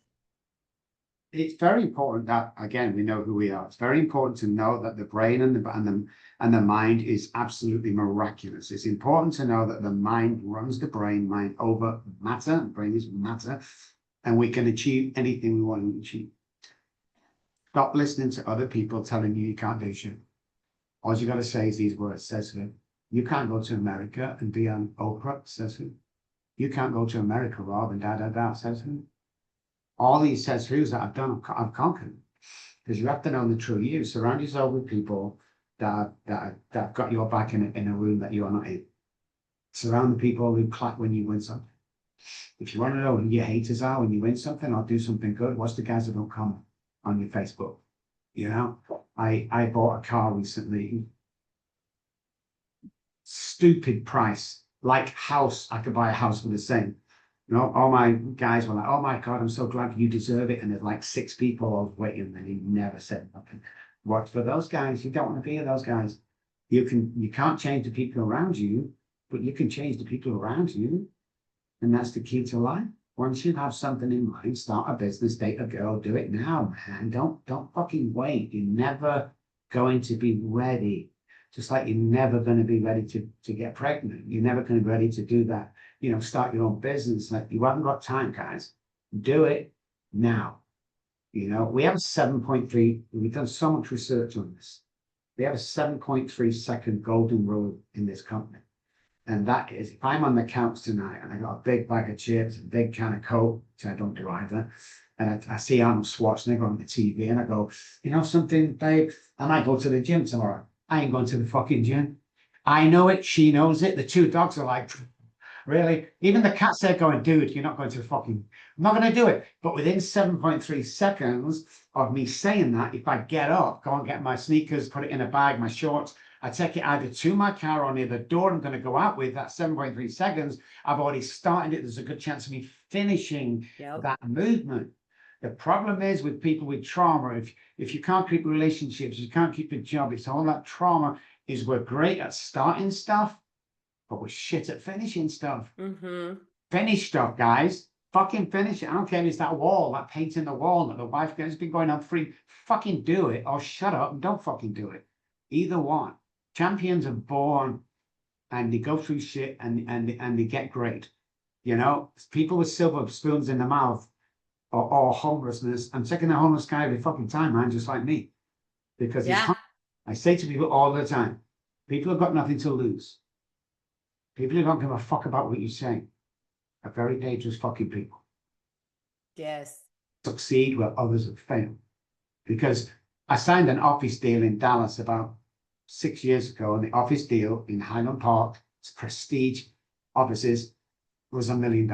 it's very important that, again, we know who we are. It's very important to know that the brain and the mind is absolutely miraculous. It's important to know that the mind runs the brain, mind over matter, brain is matter, and we can achieve anything we want to achieve. Stop listening to other people telling you can't do shit. All you got to say is these words, says who. You can't go to America and be on Oprah, says who. You can't go to America, Rob, and da, says who. All these says who's that I've done, I've conquered. Because you have to know the true you. Surround yourself with people that have got your back in a room that you're not in. Surround the people who clap when you win something. If you want to know who your haters are when you win something or do something good, watch the guys that don't comment on your Facebook. You know, I bought a car recently, stupid price, like house. I could buy a house for the same. You know, all my guys were like, "Oh my God, I'm so glad you deserve it." And there's like 6 people I was waiting, and he never said nothing. Watch for those guys. You don't want to be those guys. You can't change the people around you, but you can change the people around you, and that's the key to life. Once you have something in mind, start a business, date a girl, do it now, man. Don't fucking wait. You're never going to be ready. Just like you're never going to be ready to get pregnant. You're never going to be ready to do that. You know, start your own business. Like, you haven't got time, guys. Do it now. You know, we have a 7.3. We've done so much research on this. We have a 7.3 second golden rule in this company. And that is, if I'm on the couch tonight and I got a big bag of chips, a big can of Coke, which I don't do either, and I see Arnold Schwarzenegger on the TV, and I go, you know something, babe, I might go to the gym tomorrow. I ain't going to the fucking gym. I know it. She knows it. The 2 dogs are like, really? Even the cat said, going, dude, you're not going to the fucking, I'm not going to do it. But within 7.3 seconds of me saying that, if I get up, go and get my sneakers, put it in a bag, my shorts, I take it either to my car or near the door I'm going to go out with, that 7.3 seconds, I've already started it. There's a good chance of me finishing that movement. The problem is with people with trauma, if you can't keep relationships, you can't keep a job, it's all that trauma, is we're great at starting stuff, but we're shit at finishing stuff. Finish stuff, guys. Fucking finish it. I don't care if it's that wall, that painting the wall that the wife has been going on free. Fucking do it, or shut up and don't fucking do it. Either one. Champions are born and they go through shit and they get great. You know, people with silver spoons in the mouth or homelessness. I'm taking a homeless guy every fucking time, man, just like me. Because I say to people all the time, people have got nothing to lose. People who don't give a fuck about what you say are very dangerous fucking people. Yes. Succeed where others have failed. Because I signed an office deal in Dallas about 6 years ago, and the office deal in Highland Park, it's prestige offices, was $1 million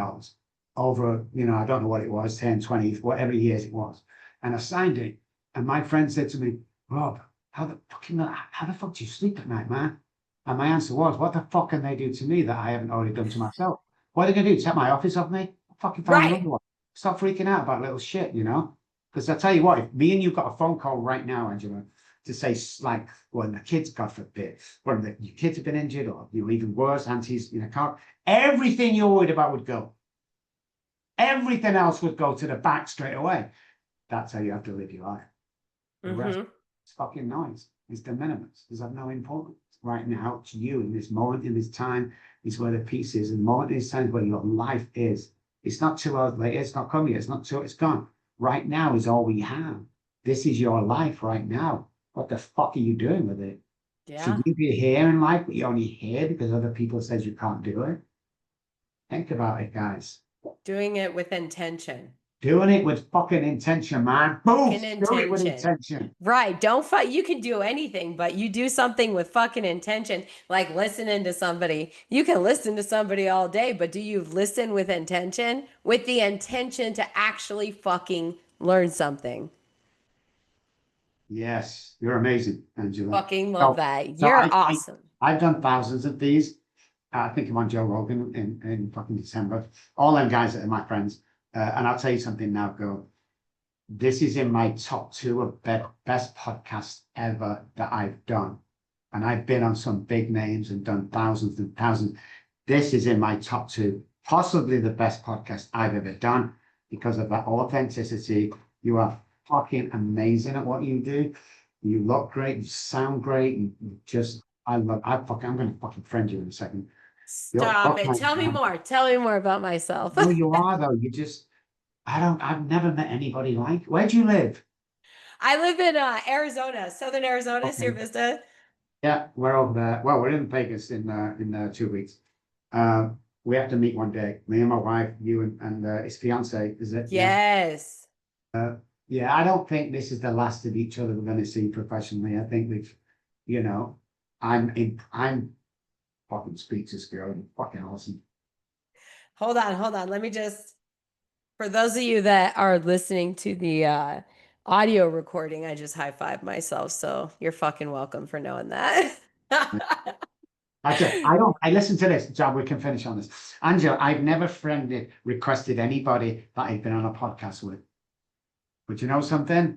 over, you know, I don't know what it was, 10, 20, whatever years it was. And I signed it. And my friend said to me, Rob, how the fuck do you sleep at night, man? And my answer was, what the fuck can they do to me that I haven't already done to myself? What are they going to do? Take my office off me? I'll fucking find another one. Stop freaking out about little shit, you know? Because I tell you what, if me and you got a phone call right now, Angela, to say, like, when the kids, God forbid, when your kids have been injured, or you know, even worse, aunties in a car, everything you're worried about would go. Everything else would go to the back straight away. That's how you have to live your life. The rest is fucking noise. It's de minimis. It's of no importance. Right now, to you, in this moment, in this time, is where the peace is. And the moment in this time is where your life is. It's not 2 hours later. It's not coming. It's not 2. It's gone. Right now is all we have. This is your life right now. What the fuck are you doing with it? Yeah. Should you be here in life, but you're only here because other people said you can't do it? Think about it, guys. Doing it with intention. Doing it with fucking intention, man. Boom! Fucking Do it with intention. intention. Right. Don't fight. You can do anything, but you do something with fucking intention, like listening to somebody. You can listen to somebody all day, but do you listen with intention? With the intention to actually fucking learn something. Yes, you're amazing, Angela. Fucking love that. So You're awesome. I've done thousands of these. I think I'm on Joe Rogan in fucking December. All them guys that are my friends. And I'll tell you something now, girl. This is in my top 2 of best podcasts ever that I've done. And I've been on some big names and done thousands and thousands. This is in my top 2, possibly the best podcast I've ever done because of that authenticity. You have fucking amazing at what you do. You look great, you sound great, you just, I'm gonna fucking friend you in a second. You're Stop it. like, Tell me more. Tell me more about myself. no, you are though. You just, I've never met anybody like, where do you live? I live in Arizona, Southern Arizona, Sierra Okay. Vista. Yeah, we're over there. Well, we're in Vegas in 2 weeks. We have to meet one day. Me and my wife, you and his fiance, is it? Yeah. Yes. Yeah, I don't think this is the last of each other we're going to see professionally. I think we've, you know, I'm fucking speechless, girl. You're fucking awesome. Hold on, hold on. Let me just, for those of you that are listening to the audio recording, I just high five myself. So you're fucking welcome for knowing that. That's it. I listen to this, John. We can finish on this. Angela, I've never requested anybody that I've been on a podcast with. But you know something?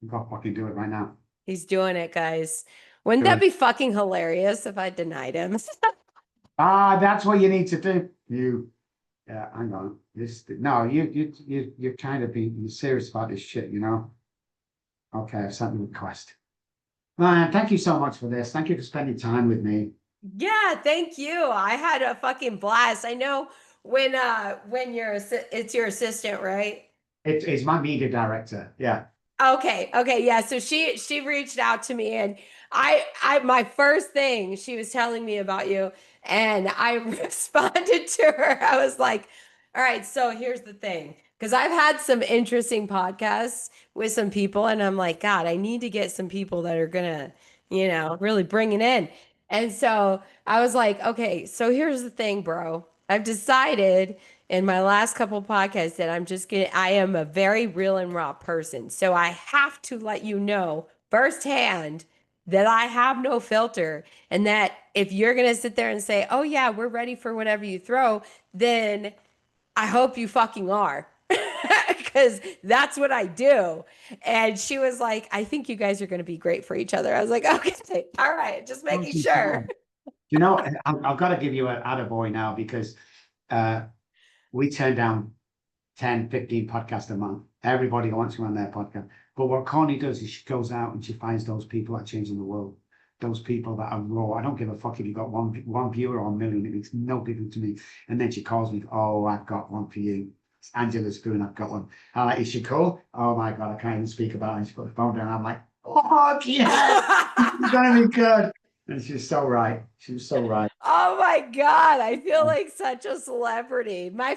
I've got to fucking do it right now. He's doing it, guys. Wouldn't Do that it. be fucking hilarious if I denied him? That's what you need to do. Yeah, hang on. No, you're kind of being serious about this shit, you know? Okay, I've sent the request. Man, thank you so much for this. Thank you for spending time with me. Yeah, thank you. I had a fucking blast. I know when it's your assistant, right? It's my media director. Yeah. Okay, okay, yeah. So she reached out to me and I my first thing she was telling me about you and I responded to her. I was like, "All right, so here's the thing." Because I've had some interesting podcasts with some people and I'm like, "God, I need to get some people that are gonna, really bring it in." And so I was like, "Okay, so here's the thing, bro. I've decided in my last couple podcasts that I am a very real and raw person. So I have to let you know firsthand that I have no filter and that if you're going to sit there and say, oh, yeah, we're ready for whatever you throw, then I hope you fucking are. Because that's what I do. And she was like, I think you guys are going to be great for each other. I was like, okay, all right, just making Thank you so sure. much. You know, I've got to give you an attaboy now because uh, we turn down 10, 15 podcasts a month. Everybody wants you on their podcast. But what Connie does is she goes out and she finds those people that are changing the world. Those people that are raw. I don't give a fuck if you got one viewer or a million. It makes no difference to me. And then she calls me, oh, I've got one for you. It's Angela Spoon, I've got one. I'm like, is she cool? Oh my God, I can't even speak about it. And she put the phone down. I'm like, oh, yeah, it's going to be good. And she's so right. She was so right. Oh my God, I feel like such a celebrity. My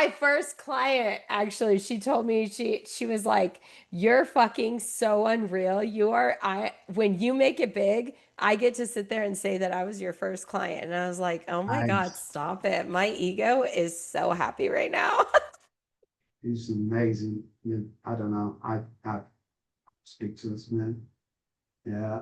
first client actually, she told me she was like, "You're fucking so unreal. You are I when you make it big, I get to sit there and say that I was your first client." And I was like, "Oh my God, Nice. stop it. My ego is so happy right now." He's amazing. I don't know. I speak to this man. Yeah.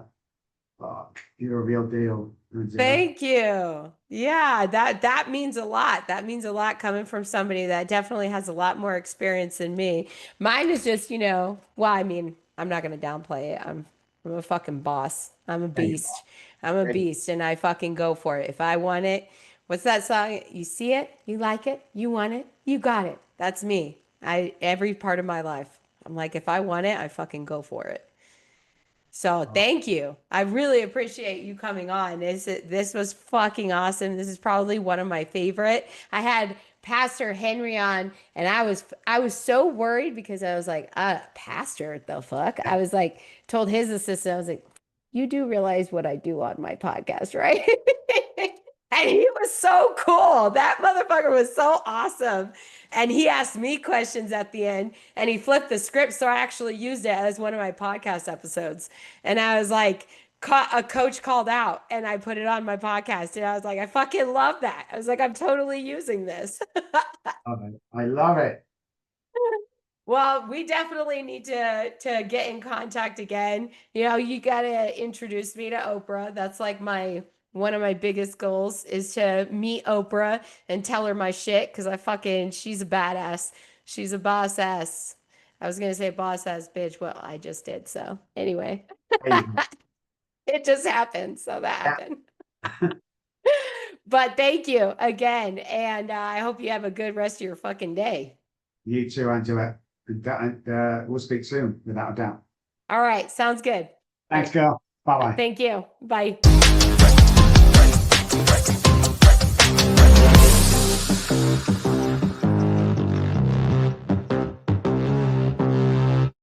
Fuck. You're a real deal, Angela. Thank you. Yeah, that means a lot. That means a lot coming from somebody that definitely has a lot more experience than me. Mine is just, well, I mean, I'm not going to downplay it. I'm a fucking boss. I'm a There you beast. I'm a are. beast and I fucking go for it. If I want it, what's that song? You see it, you like it, you want it, you got it. That's me. I every part of my life. I'm like, if I want it, I fucking go for it. So Oh, thank you. I really appreciate you coming on. This was fucking awesome. This is probably one of my favorite. I had Pastor Henry on, and I was so worried because I was like, Pastor, the fuck? I was like, told his assistant, I was like, you do realize what I do on my podcast, right? And he was so cool. That motherfucker was so awesome. And he asked me questions at the end and he flipped the script. So I actually used it as one of my podcast episodes. And I was like, a coach called out and I put it on my podcast. And I was like, I fucking love that. I was like, I'm totally using this. I love it. Well, we definitely need to get in contact again. You gotta introduce me to Oprah. That's like my one of my biggest goals is to meet Oprah and tell her my shit because she's a badass. She's a boss ass. I was gonna say boss ass bitch. Well, I just did. So anyway, There you go. it just happened. So that Yeah. happened. But thank you again, and I hope you have a good rest of your fucking day. You too, Angela. we'll speak soon, without a doubt. All right. Sounds good. Thanks, girl. Bye bye. Thank you. Bye.